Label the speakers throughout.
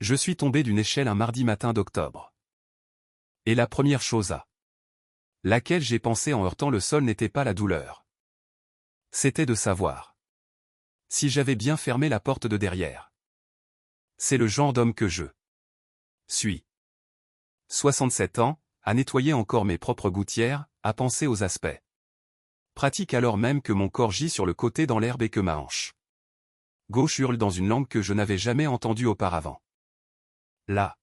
Speaker 1: Je suis tombé d'une échelle un mardi matin d'octobre. Et la première chose à laquelle j'ai pensé en heurtant le sol n'était pas la douleur. C'était de savoir si j'avais bien fermé la porte de derrière. C'est le genre d'homme que je suis. 67 ans, à nettoyer encore mes propres gouttières, à penser aux aspects pratiques alors même que mon corps gît sur le côté dans l'herbe et que ma hanche gauche hurle dans une langue que je n'avais jamais entendue auparavant. La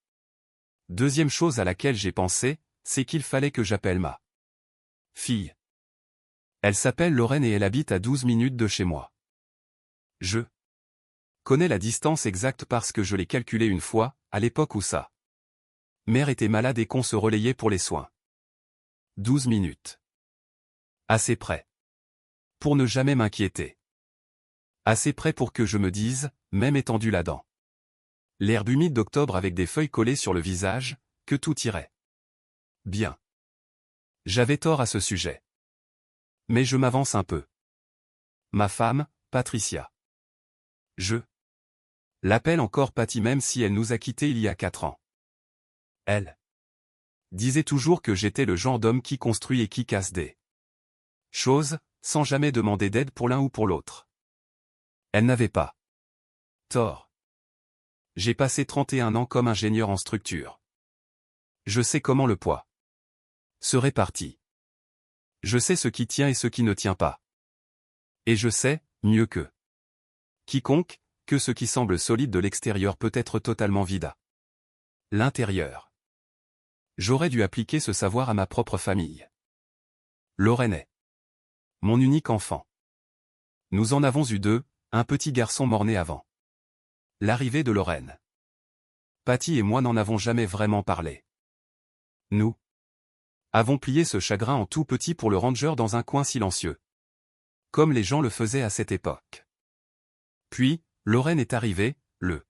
Speaker 1: deuxième chose à laquelle j'ai pensé, c'est qu'il fallait que j'appelle ma fille. Elle s'appelle Lorraine et elle habite à 12 minutes de chez moi. Je connais la distance exacte parce que je l'ai calculée une fois, à l'époque où sa mère était malade et qu'on se relayait pour les soins. 12 minutes. Assez près. Pour ne jamais m'inquiéter. Assez près pour que je me dise, même étendu là-dedans. L'herbe humide d'octobre avec des feuilles collées sur le visage, que tout irait bien. J'avais tort à ce sujet. Mais je m'avance un peu. Ma femme, Patricia. Je l'appelle encore Patty même si elle nous a quittés il y a 4 ans. Elle disait toujours que j'étais le genre d'homme qui construit et qui casse des choses, sans jamais demander d'aide pour l'un ou pour l'autre. Elle n'avait pas tort. J'ai passé 31 ans comme ingénieur en structure. Je sais comment le poids se répartit. Je sais ce qui tient et ce qui ne tient pas. Et je sais, mieux que quiconque, que ce qui semble solide de l'extérieur peut être totalement vide à l'intérieur. J'aurais dû appliquer ce savoir à ma propre famille. Lorraine est mon unique enfant. Nous en avons eu 2, un petit garçon mort-né avant l'arrivée de Lorraine. Patty et moi n'en avons jamais vraiment parlé. Nous avons plié ce chagrin en tout petit pour le ranger dans un coin silencieux. Comme les gens le faisaient à cette époque. Puis, Lorraine est arrivée, le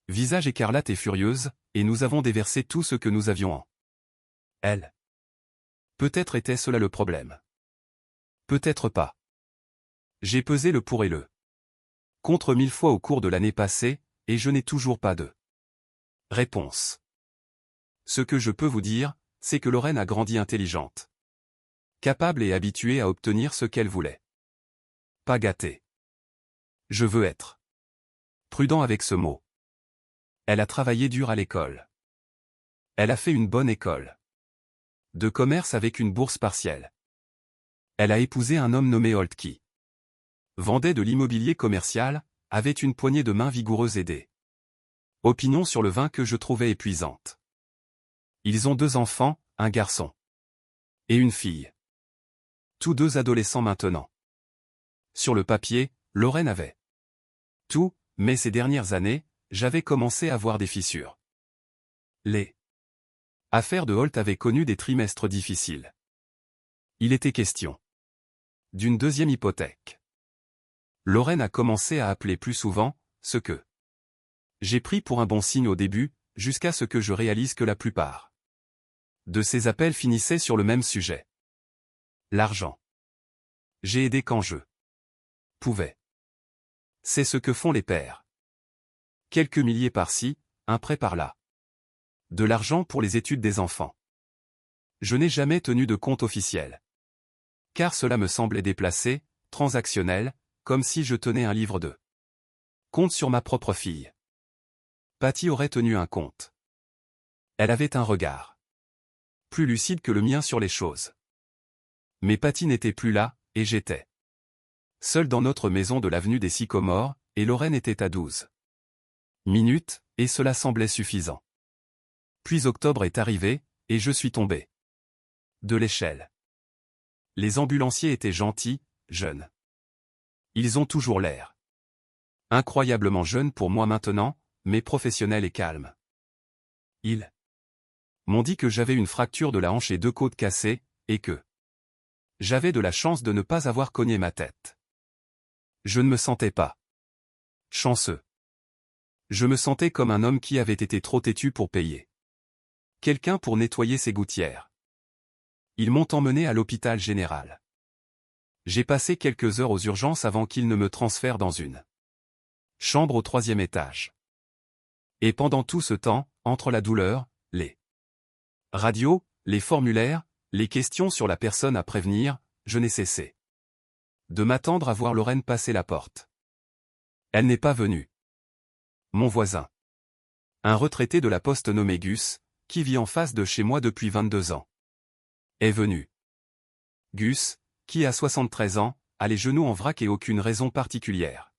Speaker 1: visage écarlate et furieuse, et nous avons déversé tout ce que nous avions en elle. Peut-être était cela le problème. Peut-être pas. J'ai pesé le pour et le contre 1000 fois au cours de l'année passée, et je n'ai toujours pas de réponse. Ce que je peux vous dire, c'est que Lorraine a grandi intelligente. Capable et habituée à obtenir ce qu'elle voulait. Pas gâtée. Je veux être prudent avec ce mot. Elle a travaillé dur à l'école. Elle a fait une bonne école de commerce avec une bourse partielle. Elle a épousé un homme nommé Holt qui vendait de l'immobilier commercial, avait une poignée de main vigoureuse et des opinions sur le vin que je trouvais épuisantes. Ils ont 2 enfants, un garçon et une fille. Tous 2 adolescents maintenant. Sur le papier, Lorraine avait tout, mais ces dernières années, j'avais commencé à voir des fissures. Les affaires de Holt avaient connu des trimestres difficiles. Il était question d'une deuxième hypothèque. Lorraine a commencé à appeler plus souvent, ce que j'ai pris pour un bon signe au début, jusqu'à ce que je réalise que la plupart de ces appels finissaient sur le même sujet. L'argent. J'ai aidé quand je pouvais. C'est ce que font les pères. Quelques milliers par-ci, un prêt par-là. De l'argent pour les études des enfants. Je n'ai jamais tenu de compte officiel. Car cela me semblait déplacé, transactionnel, comme si je tenais un livre de compte sur ma propre fille. Patty aurait tenu un compte. Elle avait un regard plus lucide que le mien sur les choses. Mais Patty n'était plus là, et j'étais seul dans notre maison de l'avenue des Sycomores, et Lorraine était à 12 minutes, et cela semblait suffisant. Puis octobre est arrivé, et je suis tombé de l'échelle. Les ambulanciers étaient gentils, jeunes. Ils ont toujours l'air incroyablement jeunes pour moi maintenant, mais professionnels et calmes. Ils m'ont dit que j'avais une fracture de la hanche et 2 côtes cassées, et que j'avais de la chance de ne pas avoir cogné ma tête. Je ne me sentais pas chanceux. Je me sentais comme un homme qui avait été trop têtu pour payer quelqu'un pour nettoyer ses gouttières. Ils m'ont emmené à l'hôpital général. J'ai passé quelques heures aux urgences avant qu'ils ne me transfèrent dans une chambre au 3e étage. Et pendant tout ce temps, entre la douleur, les radios, les formulaires, les questions sur la personne à prévenir, je n'ai cessé de m'attendre à voir Lorraine passer la porte. Elle n'est pas venue. Mon voisin, un retraité de la poste nommé Gus, qui vit en face de chez moi depuis 22 ans, est venu. Gus, qui a 73 ans, a les genoux en vrac et aucune raison particulière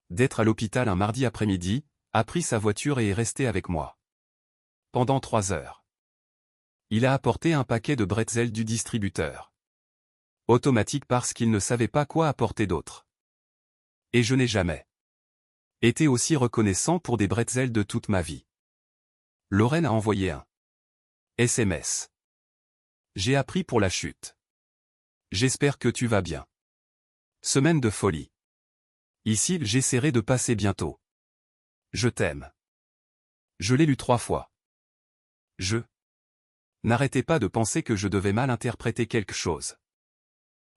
Speaker 1: d'être à l'hôpital un mardi après-midi, a pris sa voiture et est resté avec moi pendant 3 heures. Il a apporté un paquet de bretzels du distributeur automatique parce qu'il ne savait pas quoi apporter d'autre. Et je n'ai jamais été aussi reconnaissant pour des bretzels de toute ma vie. Lorraine a envoyé un SMS. J'ai appris pour la chute. J'espère que tu vas bien. Semaine de folie. Ici, j'essaierai de passer bientôt. Je t'aime. Je l'ai lu 3 fois. Je n'arrêtais pas de penser que je devais mal interpréter quelque chose.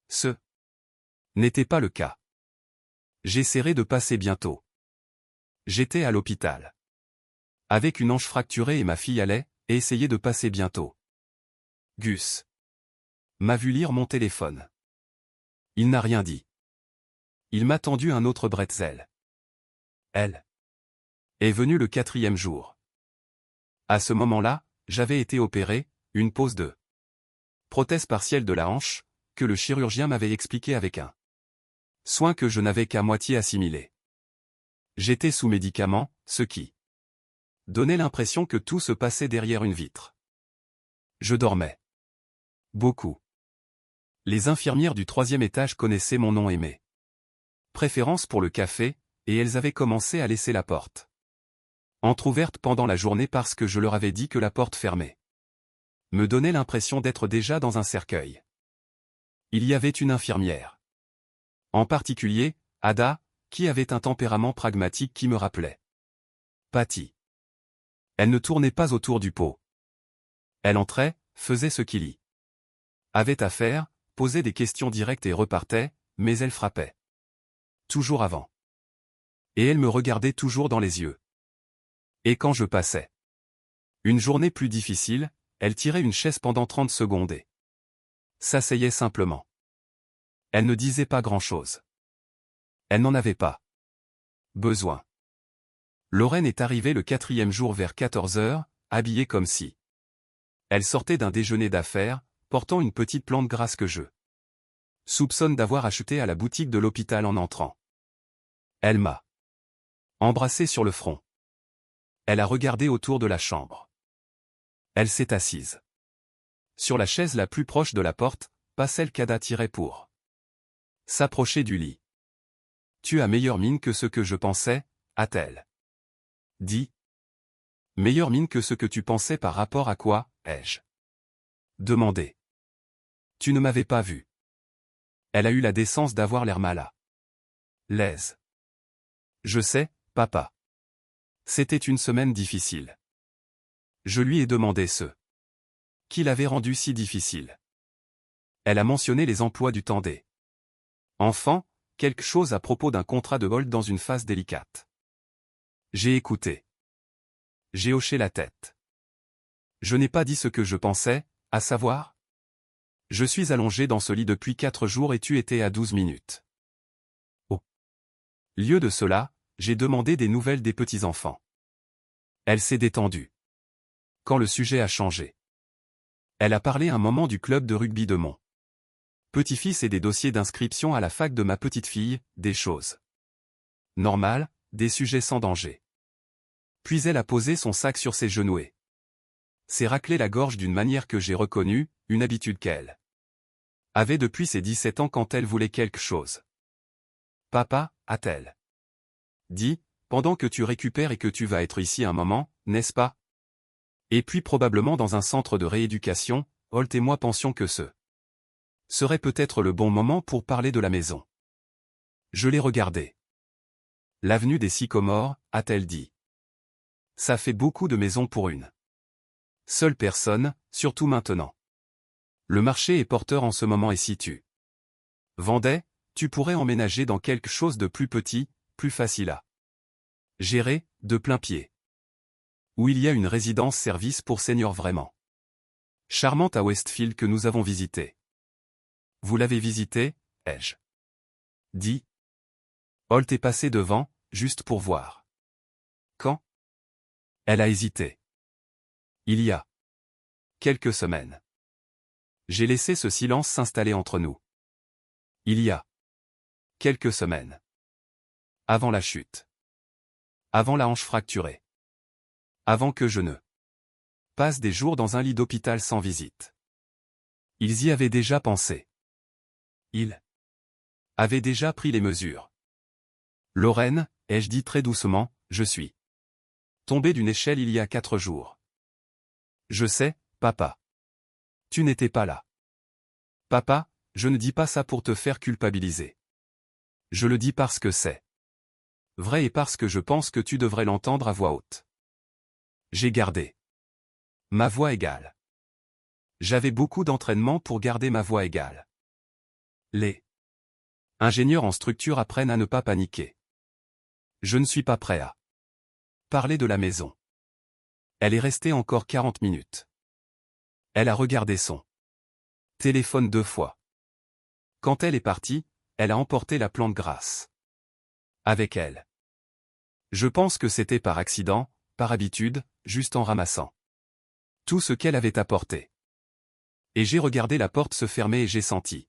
Speaker 1: Ce n'était pas le cas. J'essaierai de passer bientôt. J'étais à l'hôpital. Avec une hanche fracturée et ma fille allait, et essayait de passer bientôt. Gus m'a vu lire mon téléphone. Il n'a rien dit. Il m'a tendu un autre bretzel. Elle est venue le 4e jour. À ce moment-là, j'avais été opéré, une pose de prothèse partielle de la hanche, que le chirurgien m'avait expliqué avec un soin que je n'avais qu'à moitié assimilé. J'étais sous médicaments, ce qui donnait l'impression que tout se passait derrière une vitre. Je dormais beaucoup. Les infirmières du 3e étage connaissaient mon nom et mes préférences pour le café, et elles avaient commencé à laisser la porte entrouverte pendant la journée parce que je leur avais dit que la porte fermée me donnait l'impression d'être déjà dans un cercueil. Il y avait une infirmière, en particulier, Ada, qui avait un tempérament pragmatique qui me rappelait Patty. Elle ne tournait pas autour du pot. Elle entrait, faisait ce qu'il y avait à faire, posait des questions directes et repartait, mais elle frappait toujours avant. Et elle me regardait toujours dans les yeux. Et quand je passais une journée plus difficile, elle tirait une chaise pendant 30 secondes et s'asseyait simplement. Elle ne disait pas grand-chose. Elle n'en avait pas besoin. Lorraine est arrivée le 4e jour vers 14 heures, habillée comme si elle sortait d'un déjeuner d'affaires, portant une petite plante grasse que je soupçonne d'avoir achetée à la boutique de l'hôpital en entrant. Elle m'a embrassé sur le front. Elle a regardé autour de la chambre. Elle s'est assise sur la chaise la plus proche de la porte, pas celle qu'Ada tirait pour s'approcher du lit. Tu as meilleure mine que ce que je pensais, a-t-elle dit. Meilleure mine que ce que tu pensais par rapport à quoi, ai-je demandé. Tu ne m'avais pas vu. Elle a eu la décence d'avoir l'air mal à l'aise. Je sais, papa. C'était une semaine difficile. Je lui ai demandé ce qui l'avait rendu si difficile. Elle a mentionné les emplois du temps des enfants, quelque chose à propos d'un contrat de vol dans une phase délicate. J'ai écouté. J'ai hoché la tête. Je n'ai pas dit ce que je pensais, à savoir. Je suis allongé dans ce lit depuis 4 jours et tu étais à 12 minutes. Au lieu de cela, j'ai demandé des nouvelles des petits-enfants. Elle s'est détendue. Quand le sujet a changé. Elle a parlé un moment du club de rugby de mon petit-fils et des dossiers d'inscription à la fac de ma petite-fille, des choses normales, des sujets sans danger. Puis elle a posé son sac sur ses genoux et s'est raclé la gorge d'une manière que j'ai reconnue, une habitude qu'elle avait depuis ses 17 ans quand elle voulait quelque chose. Papa, a-t-elle dit, pendant que tu récupères et que tu vas être ici un moment, n'est-ce pas? Et puis probablement dans un centre de rééducation, Holt et moi pensions que ce serait peut-être le bon moment pour parler de la maison. Je l'ai regardée. L'avenue des Sycomores, a-t-elle dit. Ça fait beaucoup de maisons pour une seule personne, surtout maintenant. Le marché est porteur en ce moment et si tu vendais, tu pourrais emménager dans quelque chose de plus petit, plus facile à gérer, de plein pied. Où il y a une résidence-service pour seniors vraiment charmante à Westfield que nous avons visité. Vous l'avez visité, ai-je dit. Holt est passé devant, juste pour voir. Quand? Elle a hésité. Il y a quelques semaines. J'ai laissé ce silence s'installer entre nous. Il y a quelques semaines. Avant la chute. Avant la hanche fracturée. Avant que je ne passe des jours dans un lit d'hôpital sans visite. Ils y avaient déjà pensé. Ils avaient déjà pris les mesures. Lorraine, ai-je dit très doucement, je suis tombé d'une échelle il y a 4 jours. Je sais, papa. Tu n'étais pas là. Papa, je ne dis pas ça pour te faire culpabiliser. Je le dis parce que c'est vrai et parce que je pense que tu devrais l'entendre à voix haute. J'ai gardé ma voix égale. J'avais beaucoup d'entraînement pour garder ma voix égale. Les ingénieurs en structure apprennent à ne pas paniquer. Je ne suis pas prêt à parler de la maison. Elle est restée encore 40 minutes. Elle a regardé son téléphone 2 fois. Quand elle est partie, elle a emporté la plante grasse avec elle. Je pense que c'était par accident, par habitude, juste en ramassant tout ce qu'elle avait apporté. Et j'ai regardé la porte se fermer et j'ai senti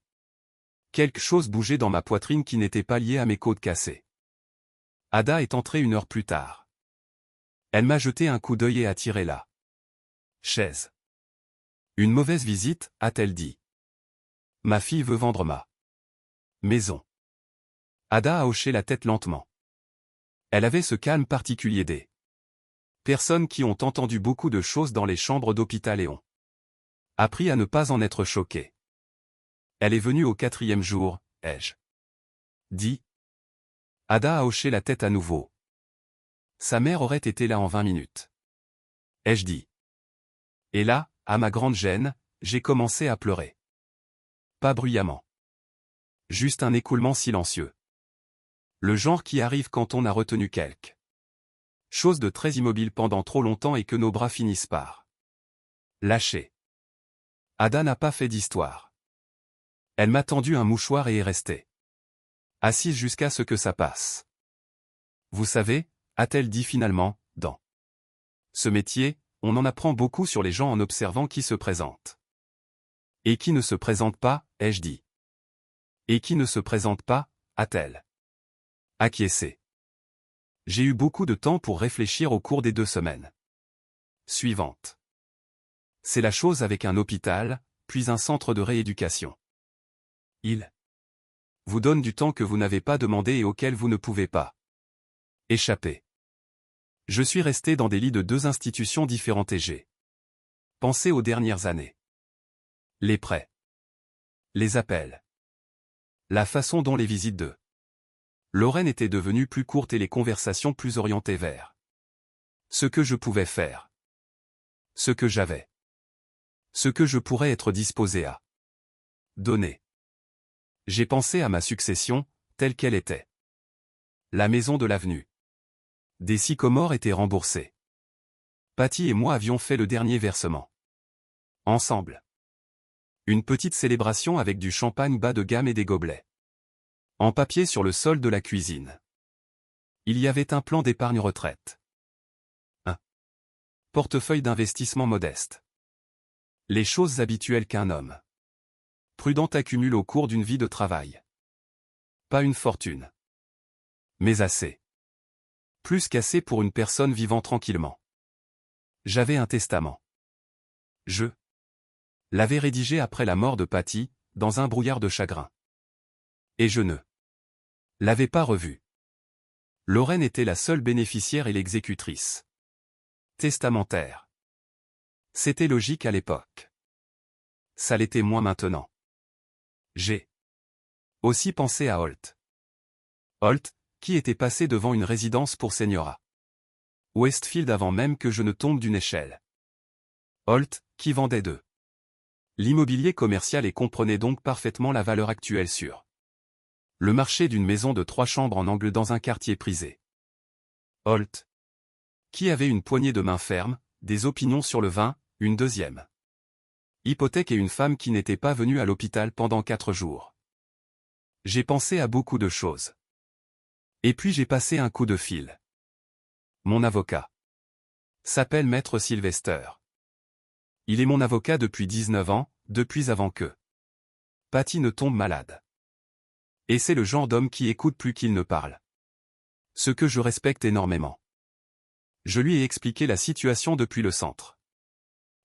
Speaker 1: quelque chose bouger dans ma poitrine qui n'était pas lié à mes côtes cassées. Ada est entrée 1 heure plus tard. Elle m'a jeté un coup d'œil et a tiré la chaise. Une mauvaise visite, a-t-elle dit. Ma fille veut vendre ma maison. Ada a hoché la tête lentement. Elle avait ce calme particulier des personnes qui ont entendu beaucoup de choses dans les chambres d'hôpital et ont appris à ne pas en être choquées. Elle est venue au 4e jour, ai-je dit. Ada a hoché la tête à nouveau. Sa mère aurait été là en 20 minutes. Ai-je dit. Et là, à ma grande gêne, j'ai commencé à pleurer. Pas bruyamment. Juste un écoulement silencieux. Le genre qui arrive quand on a retenu quelque chose de très immobile pendant trop longtemps et que nos bras finissent par lâcher. Ada n'a pas fait d'histoire. Elle m'a tendu un mouchoir et est restée assise jusqu'à ce que ça passe. Vous savez, a-t-elle dit finalement, dans ce métier, on en apprend beaucoup sur les gens en observant qui se présentent. Et qui ne se présente pas, ai-je dit. Et qui ne se présente pas, a-t-elle acquiescé. J'ai eu beaucoup de temps pour réfléchir au cours des 2 semaines suivantes. C'est la chose avec un hôpital, puis un centre de rééducation. Il vous donne du temps que vous n'avez pas demandé et auquel vous ne pouvez pas échapper. Je suis resté dans des lits de 2 institutions différentes et j'ai pensé aux dernières années. Les prêts. Les appels. La façon dont les visites de Lorraine étaient devenues plus courtes et les conversations plus orientées vers ce que je pouvais faire. Ce que j'avais. Ce que je pourrais être disposé à donner. J'ai pensé à ma succession, telle qu'elle était. La maison de l'avenue des Sycomores était remboursée. Patty et moi avions fait le dernier versement. Ensemble. Une petite célébration avec du champagne bas de gamme et des gobelets en papier sur le sol de la cuisine. Il y avait un plan d'épargne retraite. Un portefeuille d'investissement modeste. Les choses habituelles qu'un homme prudent accumule au cours d'une vie de travail. Pas une fortune. Mais assez. Plus qu'assez pour une personne vivant tranquillement. J'avais un testament. Je l'avais rédigé après la mort de Patty, dans un brouillard de chagrin. Et je ne l'avais pas revu. Lorraine était la seule bénéficiaire et l'exécutrice testamentaire. C'était logique à l'époque. Ça l'était moins maintenant. J'ai aussi pensé à Holt. Holt, qui était passé devant une résidence pour seniors à Westfield avant même que je ne tombe d'une échelle. Holt, qui vendait de l'immobilier commercial et comprenait donc parfaitement la valeur actuelle sur le marché d'une maison de 3 chambres en angle dans un quartier prisé. Holt, Qui avait une poignée de main ferme, des opinions sur le vin, une deuxième hypothèque et une femme qui n'était pas venue à l'hôpital pendant 4 jours. J'ai pensé à beaucoup de choses. Et puis j'ai passé un coup de fil. Mon avocat s'appelle Maître Sylvester. Il est mon avocat depuis 19 ans, depuis avant que Patty ne tombe malade. Et c'est le genre d'homme qui écoute plus qu'il ne parle. Ce que je respecte énormément. Je lui ai expliqué la situation depuis le centre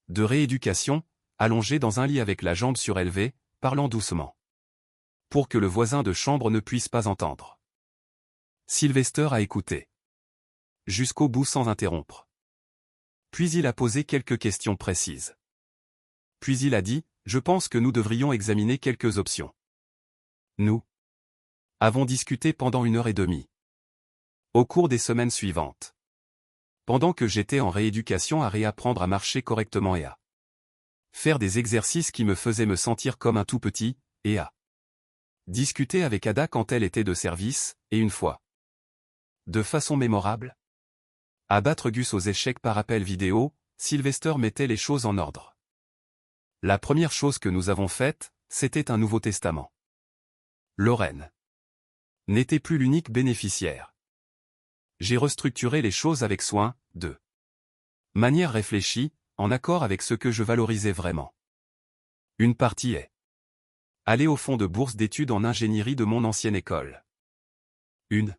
Speaker 1: de rééducation, allongé dans un lit avec la jambe surélevée, parlant doucement. Pour que le voisin de chambre ne puisse pas entendre. Sylvester a écouté. Jusqu'au bout sans interrompre. Puis il a posé quelques questions précises. Puis il a dit, je pense que nous devrions examiner quelques options. Nous avons discuté pendant 1h30. Au cours des semaines suivantes. Pendant que j'étais en rééducation à réapprendre à marcher correctement et à faire des exercices qui me faisaient me sentir comme un tout petit, et à discuter avec Ada quand elle était de service, et une fois. De façon mémorable. À battre Gus aux échecs par appel vidéo, Sylvester mettait les choses en ordre. La première chose que nous avons faite, c'était un Nouveau Testament. Lorraine n'était plus l'unique bénéficiaire. J'ai restructuré les choses avec soin, de manière réfléchie, en accord avec ce que je valorisais vraiment. Une partie est allée au fonds de bourse d'études en ingénierie de mon ancienne école. Une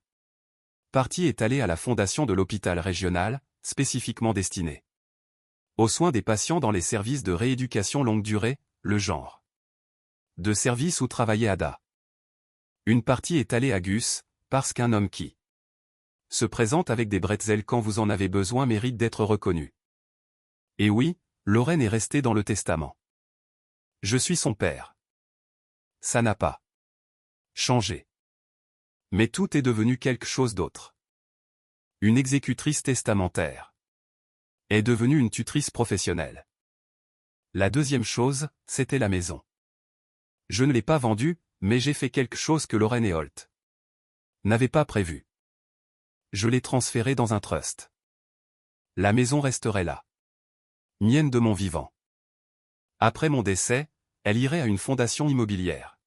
Speaker 1: partie est allée à la fondation de l'hôpital régional, spécifiquement destinée aux soins des patients dans les services de rééducation longue durée, le genre de service où travaillait Ada. Une partie est allée à Gus, parce qu'un homme qui se présente avec des bretzels quand vous en avez besoin mérite d'être reconnu. Et oui, Lorraine est restée dans le testament. Je suis son père. Ça n'a pas changé. Mais tout est devenu quelque chose d'autre. Une exécutrice testamentaire est devenue une tutrice professionnelle. La deuxième chose, c'était la maison. Je ne l'ai pas vendue, mais j'ai fait quelque chose que Lorraine et Holt n'avaient pas prévu. Je l'ai transférée dans un trust. La maison resterait là. Mienne de mon vivant. Après mon décès, elle irait à une fondation immobilière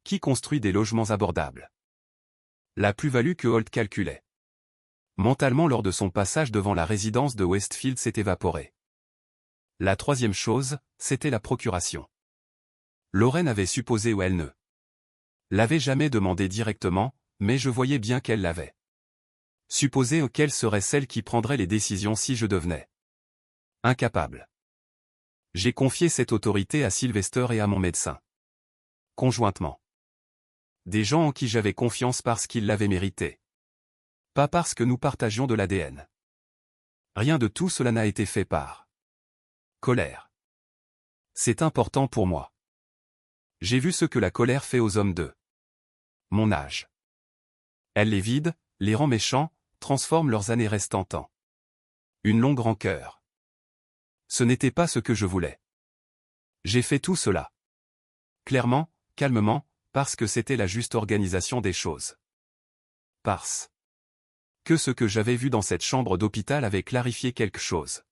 Speaker 1: qui construit des logements abordables. La plus-value que Holt calculait mentalement lors de son passage devant la résidence de Westfield s'est évaporée. La troisième chose, c'était la procuration. Lorraine avait supposé ou elle ne l'avait jamais demandé directement, mais je voyais bien qu'elle l'avait supposé qu'elle serait celle qui prendrait les décisions si je devenais incapable. J'ai confié cette autorité à Sylvester et à mon médecin. Conjointement. Des gens en qui j'avais confiance parce qu'ils l'avaient mérité. Pas parce que nous partagions de l'ADN. Rien de tout cela n'a été fait par colère. C'est important pour moi. J'ai vu ce que la colère fait aux hommes de mon âge. Elle les vide, les rend méchants, transforme leurs années restantes en une longue rancœur. Ce n'était pas ce que je voulais. J'ai fait tout cela. Clairement, calmement, parce que c'était la juste organisation des choses. Parce que ce que j'avais vu dans cette chambre d'hôpital avait clarifié quelque chose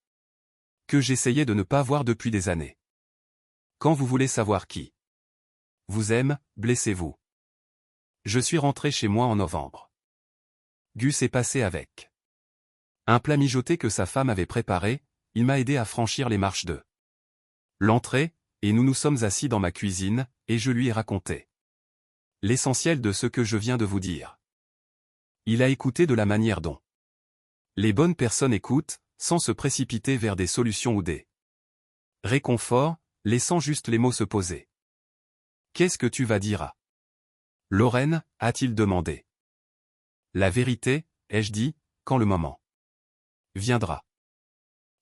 Speaker 1: que j'essayais de ne pas voir depuis des années. Quand vous voulez savoir qui vous aime, blessez-vous. Je suis rentré chez moi en novembre. Gus est passé avec un plat mijoté que sa femme avait préparé, il m'a aidé à franchir les marches de l'entrée, et nous nous sommes assis dans ma cuisine, et je lui ai raconté l'essentiel de ce que je viens de vous dire. Il a écouté de la manière dont les bonnes personnes écoutent, sans se précipiter vers des solutions ou des réconforts, laissant juste les mots se poser. Qu'est-ce que tu vas dire à Lorraine, a-t-il demandé. La vérité, ai-je dit, quand le moment viendra.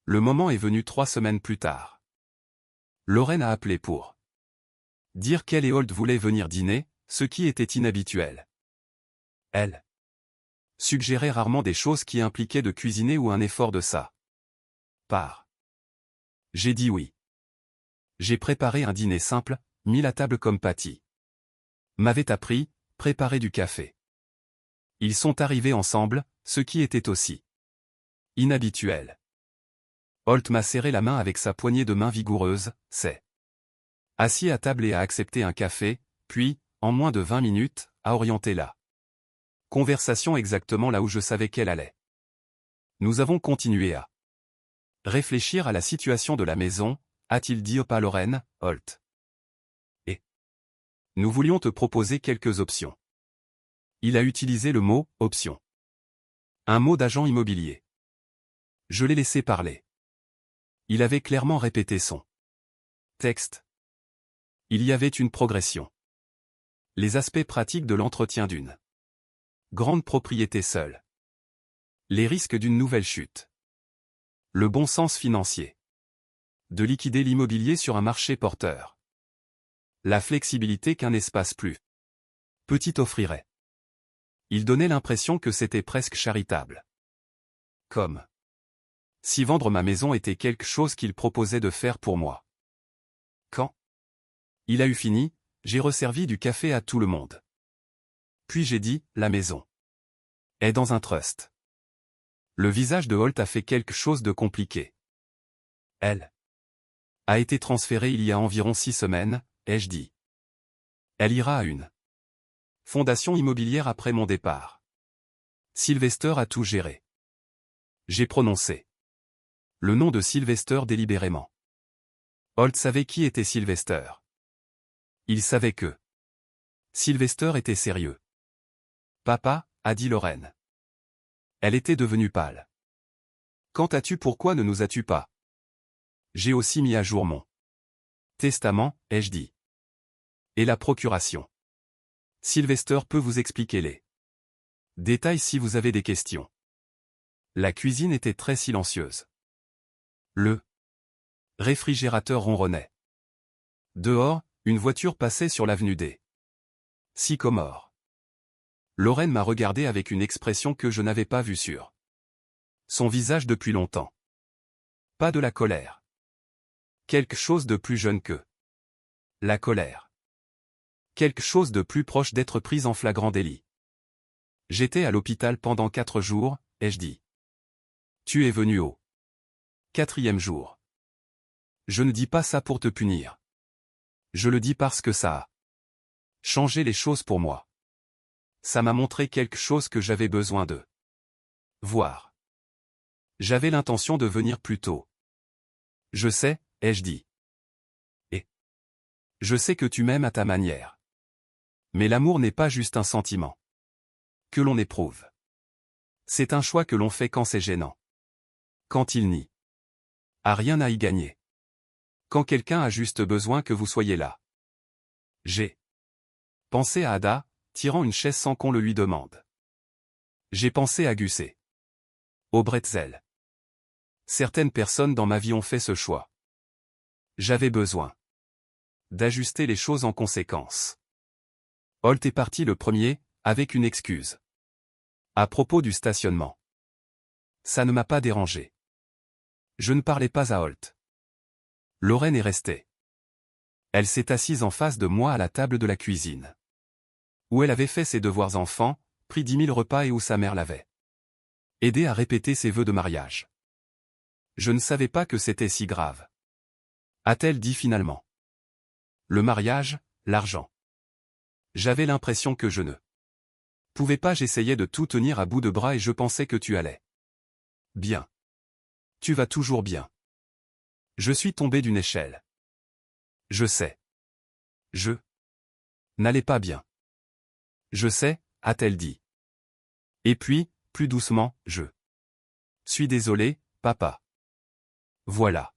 Speaker 1: Le moment est venu 3 semaines plus tard. Lorraine a appelé pour dire qu'elle et Holt voulaient venir dîner, ce qui était inhabituel. Elle suggérait rarement des choses qui impliquaient de cuisiner ou un effort de sa part. J'ai dit oui. J'ai préparé un dîner simple, mis la table comme Patty m'avait appris, préparé du café. Ils sont arrivés ensemble, ce qui était aussi Inhabituel. Holt m'a serré la main avec sa poignée de main vigoureuse, s'est assis à table et a accepté un café, puis, en moins de 20 minutes, a orienté la conversation exactement là où je savais qu'elle allait. Nous avons continué à réfléchir à la situation de la maison, a-t-il dit à Lorraine, Holt. Et nous voulions te proposer quelques options. Il a utilisé le mot « option ». Un mot d'agent immobilier. Je l'ai laissé parler. Il avait clairement répété son texte. Il y avait une progression. Les aspects pratiques de l'entretien d'une grande propriété seule. Les risques d'une nouvelle chute. Le bon sens financier. De liquider l'immobilier sur un marché porteur. La flexibilité qu'un espace plus petit offrirait. Il donnait l'impression que c'était presque charitable. Comme si vendre ma maison était quelque chose qu'il proposait de faire pour moi. Quand il a eu fini, j'ai resservi du café à tout le monde. Puis j'ai dit, la maison est dans un trust. Le visage de Holt a fait quelque chose de compliqué. Elle a été transférée il y a environ 6 semaines, ai-je dit. Elle ira à une fondation immobilière après mon départ. Sylvester a tout géré. J'ai prononcé le nom de Sylvester délibérément. Holt savait qui était Sylvester. Il savait que Sylvester était sérieux. Papa, a dit Lorraine. Elle était devenue pâle. Quand as-tu pourquoi ne nous as-tu pas? J'ai aussi mis à jour mon testament, ai-je dit. Et la procuration. Sylvester peut vous expliquer les détails si vous avez des questions. La cuisine était très silencieuse. Le réfrigérateur ronronnait. Dehors, une voiture passait sur l'avenue des Sycomores. Lorraine m'a regardé avec une expression que je n'avais pas vue sur son visage depuis longtemps. Pas de la colère. Quelque chose de plus jeune que la colère. Quelque chose de plus proche d'être prise en flagrant délit. J'étais à l'hôpital pendant 4 jours, ai-je dit. Tu es venu au 4e jour. Je ne dis pas ça pour te punir. Je le dis parce que ça a changé les choses pour moi. Ça m'a montré quelque chose que j'avais besoin de voir. J'avais l'intention de venir plus tôt. Je sais, ai-je dit. Et je sais que tu m'aimes à ta manière. Mais l'amour n'est pas juste un sentiment que l'on éprouve. C'est un choix que l'on fait quand c'est gênant. Quand il n'y a rien à y gagner. Quand quelqu'un a juste besoin que vous soyez là. J'ai pensé à Ada, tirant une chaise sans qu'on le lui demande. J'ai pensé à Gusset. Au bretzel. Certaines personnes dans ma vie ont fait ce choix. J'avais besoin d'ajuster les choses en conséquence. Holt est parti le premier, avec une excuse. À propos du stationnement. Ça ne m'a pas dérangé. Je ne parlais pas à Holt. Lorraine est restée. Elle s'est assise en face de moi à la table de la cuisine. Où elle avait fait ses devoirs enfants, pris 10 000 repas et où sa mère l'avait aidé à répéter ses vœux de mariage. Je ne savais pas que c'était si grave. A-t-elle dit finalement. Le mariage, l'argent. J'avais l'impression que je ne pouvais pas, j'essayais de tout tenir à bout de bras et je pensais que tu allais bien. Tu vas toujours bien. Je suis tombé d'une échelle. Je sais. Je n'allais pas bien. Je sais, a-t-elle dit. Et puis, plus doucement, je suis désolé, papa. Voilà.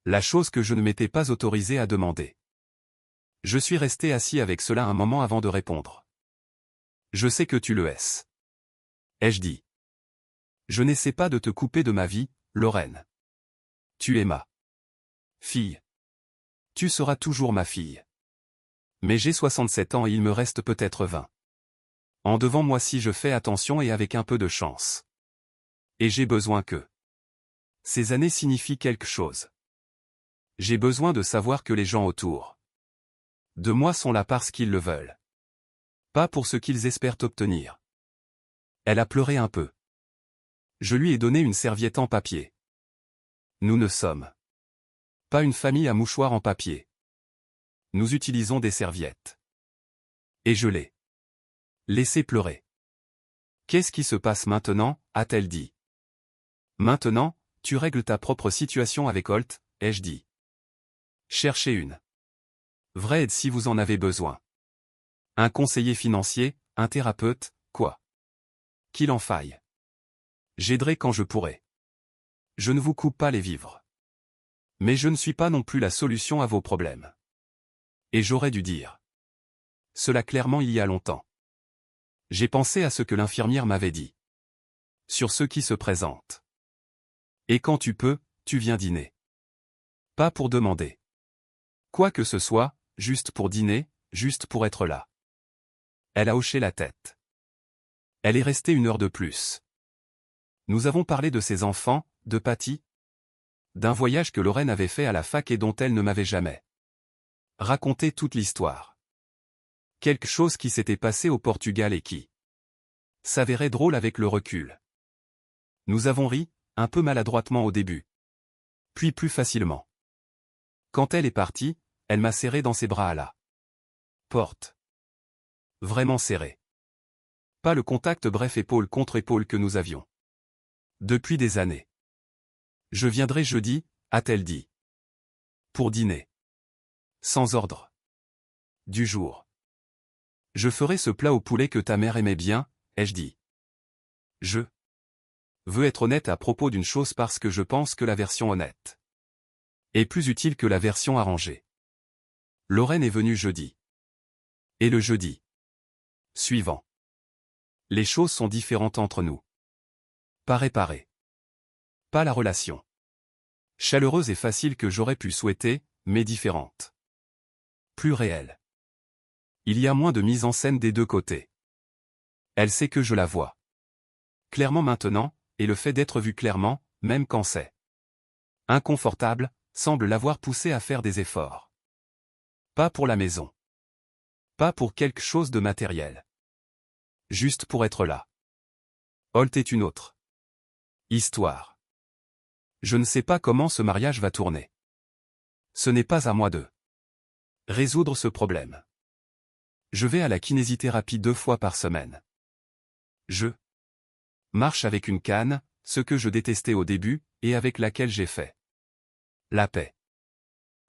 Speaker 1: La chose que je ne m'étais pas autorisé à demander. Je suis resté assis avec cela un moment avant de répondre. Je sais que tu le es. Ai-je dit. Je n'essaie pas de te couper de ma vie, Lorraine. Tu es ma fille. Tu seras toujours ma fille. Mais j'ai 67 ans et il me reste peut-être 20 ans devant moi si je fais attention et avec un peu de chance. Et j'ai besoin que ces années signifient quelque chose. J'ai besoin de savoir que les gens autour de moi sont là parce qu'ils le veulent. Pas pour ce qu'ils espèrent obtenir. Elle a pleuré un peu. Je lui ai donné une serviette en papier. Nous ne sommes pas une famille à mouchoirs en papier. Nous utilisons des serviettes. Et je l'ai laissé pleurer. Qu'est-ce qui se passe maintenant, a-t-elle dit. Maintenant, tu règles ta propre situation avec Holt, ai-je dit. Cherchez une vraie aide si vous en avez besoin. Un conseiller financier, un thérapeute, quoi qu'il en faille. J'aiderai quand je pourrai. Je ne vous coupe pas les vivres. Mais je ne suis pas non plus la solution à vos problèmes. Et j'aurais dû dire cela clairement il y a longtemps. J'ai pensé à ce que l'infirmière m'avait dit. Sur ceux qui se présentent. Et quand tu peux, tu viens dîner. Pas pour demander quoi que ce soit, juste pour dîner, juste pour être là. Elle a hoché la tête. Elle est restée 1 heure de plus. Nous avons parlé de ses enfants, de Patty, d'un voyage que Lorraine avait fait à la fac et dont elle ne m'avait jamais raconté toute l'histoire. Quelque chose qui s'était passé au Portugal et qui s'avérait drôle avec le recul. Nous avons ri, un peu maladroitement au début. Puis plus facilement. Quand elle est partie, elle m'a serré dans ses bras à la porte. Vraiment serré. Pas le contact bref épaule contre épaule que nous avions depuis des années. Je viendrai jeudi, a-t-elle dit. Pour dîner. Sans ordre du jour. Je ferai ce plat au poulet que ta mère aimait bien, ai-je dit. Je veux être honnête à propos d'une chose parce que je pense que la version honnête est plus utile que la version arrangée. Lorraine est venue jeudi. Et le jeudi suivant. Les choses sont différentes entre nous. Pas réparées. Pas la relation chaleureuse et facile que j'aurais pu souhaiter, mais différente. Plus réelle. Il y a moins de mise en scène des deux côtés. Elle sait que je la vois clairement maintenant, et le fait d'être vue clairement, même quand c'est inconfortable, semble l'avoir poussée à faire des efforts. Pas pour la maison. Pas pour quelque chose de matériel. Juste pour être là. Holt est une autre histoire. Je ne sais pas comment ce mariage va tourner. Ce n'est pas à moi de résoudre ce problème. Je vais à la kinésithérapie 2 fois par semaine. Je marche avec une canne, ce que je détestais au début, et avec laquelle j'ai fait la paix.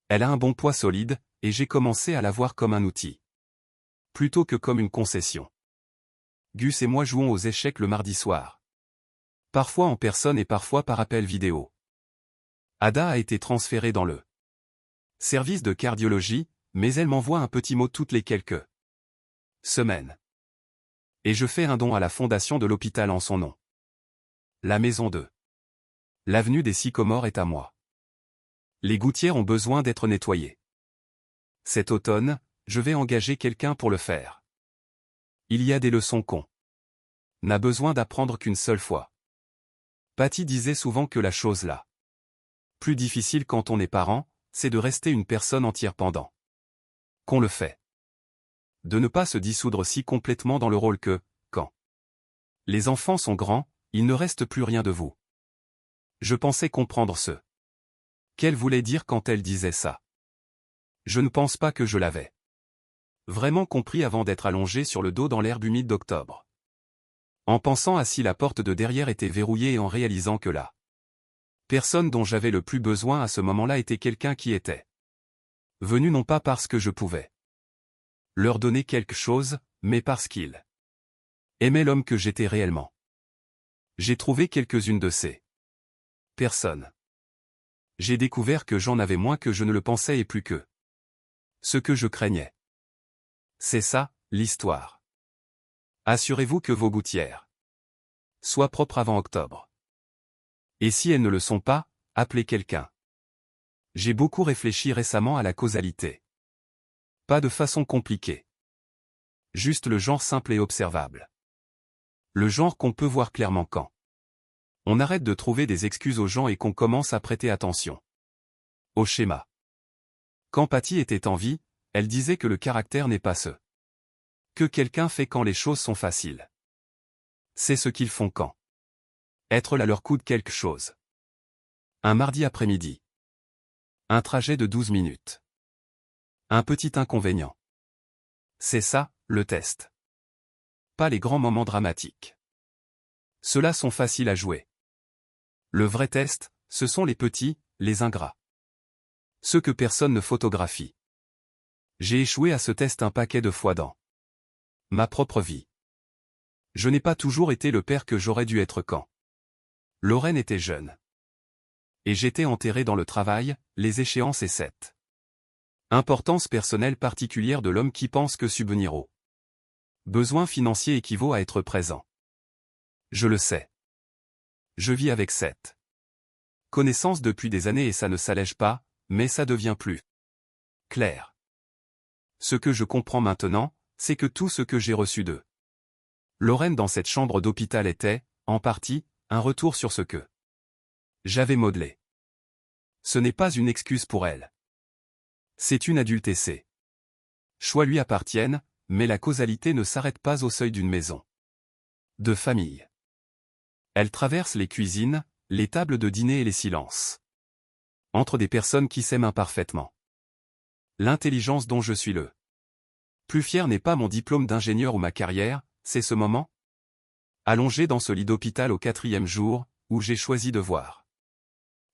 Speaker 1: Elle a un bon poids solide, et j'ai commencé à la voir comme un outil. Plutôt que comme une concession. Gus et moi jouons aux échecs le mardi soir. Parfois en personne et parfois par appel vidéo. Ada a été transférée dans le service de cardiologie, mais elle m'envoie un petit mot toutes les quelques semaines. Et je fais un don à la fondation de l'hôpital en son nom. La maison 2. L'avenue des Sycomores est à moi. Les gouttières ont besoin d'être nettoyées. Cet automne, je vais engager quelqu'un pour le faire. Il y a des leçons qu'on n'a besoin d'apprendre qu'une seule fois. Patty disait souvent que la chose là plus difficile quand on est parent, c'est de rester une personne entière pendant qu'on le fait. De ne pas se dissoudre si complètement dans le rôle que, quand les enfants sont grands, il ne reste plus rien de vous. Je pensais comprendre ce qu'elle voulait dire quand elle disait ça. Je ne pense pas que je l'avais vraiment compris avant d'être allongé sur le dos dans l'herbe humide d'octobre. En pensant à si la porte de derrière était verrouillée et en réalisant que la personne dont j'avais le plus besoin à ce moment-là était quelqu'un qui était venu non pas parce que je pouvais leur donner quelque chose, mais parce qu'il aimait l'homme que j'étais réellement. J'ai trouvé quelques-unes de ces personnes. J'ai découvert que j'en avais moins que je ne le pensais et plus que ce que je craignais. C'est ça, l'histoire. Assurez-vous que vos gouttières soient propres avant octobre. Et si elles ne le sont pas, appelez quelqu'un. J'ai beaucoup réfléchi récemment à la causalité. Pas de façon compliquée. Juste le genre simple et observable. Le genre qu'on peut voir clairement quand on arrête de trouver des excuses aux gens et qu'on commence à prêter attention au schéma. Quand Patty était en vie, elle disait que le caractère n'est pas ce que quelqu'un fait quand les choses sont faciles. C'est ce qu'ils font quand Être là leur coûte quelque chose. Un mardi après-midi. Un trajet de 12 minutes. Un petit inconvénient. C'est ça, le test. Pas les grands moments dramatiques. Ceux-là sont faciles à jouer. Le vrai test, ce sont les petits, les ingrats. Ceux que personne ne photographie. J'ai échoué à ce test un paquet de fois dans ma propre vie. Je n'ai pas toujours été le père que j'aurais dû être quand Lorraine était jeune. Et j'étais enterré dans le travail, les échéances et cette importance personnelle particulière de l'homme qui pense que subvenir aux besoins financiers équivaut à être présent. Je le sais. Je vis avec cette connaissance depuis des années et ça ne s'allège pas, mais ça devient plus clair. Ce que je comprends maintenant, c'est que tout ce que j'ai reçu de Lorraine dans cette chambre d'hôpital était, en partie, un retour sur ce que j'avais modelé. Ce n'est pas une excuse pour elle. C'est une adulte et ses choix lui appartiennent, mais la causalité ne s'arrête pas au seuil d'une maison de famille. Elle traverse les cuisines, les tables de dîner et les silences. Entre des personnes qui s'aiment imparfaitement. L'intelligence dont je suis le plus fier n'est pas mon diplôme d'ingénieur ou ma carrière, c'est ce moment allongé dans ce lit d'hôpital au 4e jour, où j'ai choisi de voir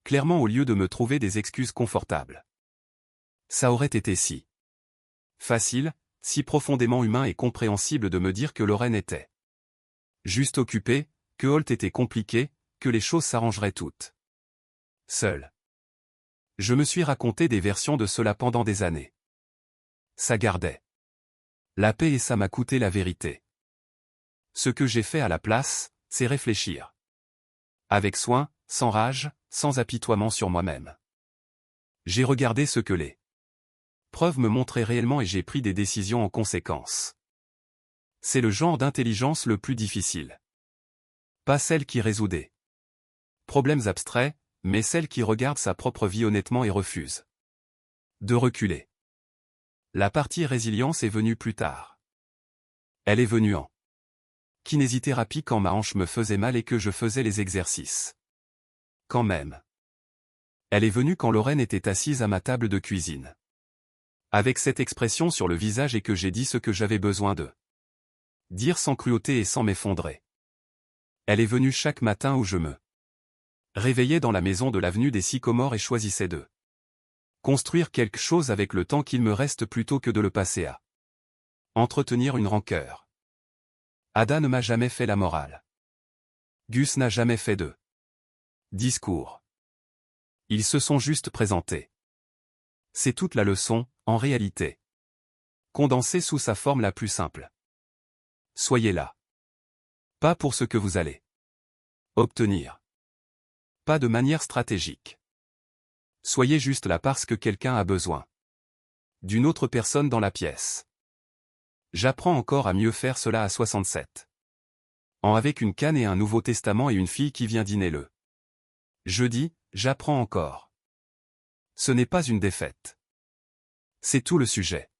Speaker 1: clairement au lieu de me trouver des excuses confortables. Ça aurait été si facile, si profondément humain et compréhensible de me dire que Lorraine était juste occupée, que Holt était compliqué, que les choses s'arrangeraient toutes seules. Je me suis raconté des versions de cela pendant des années. Ça gardait la paix et ça m'a coûté la vérité. Ce que j'ai fait à la place, c'est réfléchir. Avec soin, sans rage, sans apitoiement sur moi-même. J'ai regardé ce que les preuves me montraient réellement et j'ai pris des décisions en conséquence. C'est le genre d'intelligence le plus difficile. Pas celle qui résout des problèmes abstraits, mais celle qui regarde sa propre vie honnêtement et refuse de reculer. La partie résilience est venue plus tard. Elle est venue en kinésithérapie quand ma hanche me faisait mal et que je faisais les exercices. Quand même. Elle est venue quand Lorraine était assise à ma table de cuisine. Avec cette expression sur le visage et que j'ai dit ce que j'avais besoin de dire sans cruauté et sans m'effondrer. Elle est venue chaque matin où je me réveillais dans la maison de l'avenue des Sycomores et choisissais de construire quelque chose avec le temps qu'il me reste plutôt que de le passer à entretenir une rancœur. Ada ne m'a jamais fait la morale. Gus n'a jamais fait de discours. Ils se sont juste présentés. C'est toute la leçon, en réalité. Condensée sous sa forme la plus simple. Soyez là. Pas pour ce que vous allez obtenir. Pas de manière stratégique. Soyez juste là parce que quelqu'un a besoin d'une autre personne dans la pièce. J'apprends encore à mieux faire cela à 67 ans avec une canne et un Nouveau Testament et une fille qui vient dîner le jeudi, j'apprends encore. Ce n'est pas une défaite. C'est tout le sujet.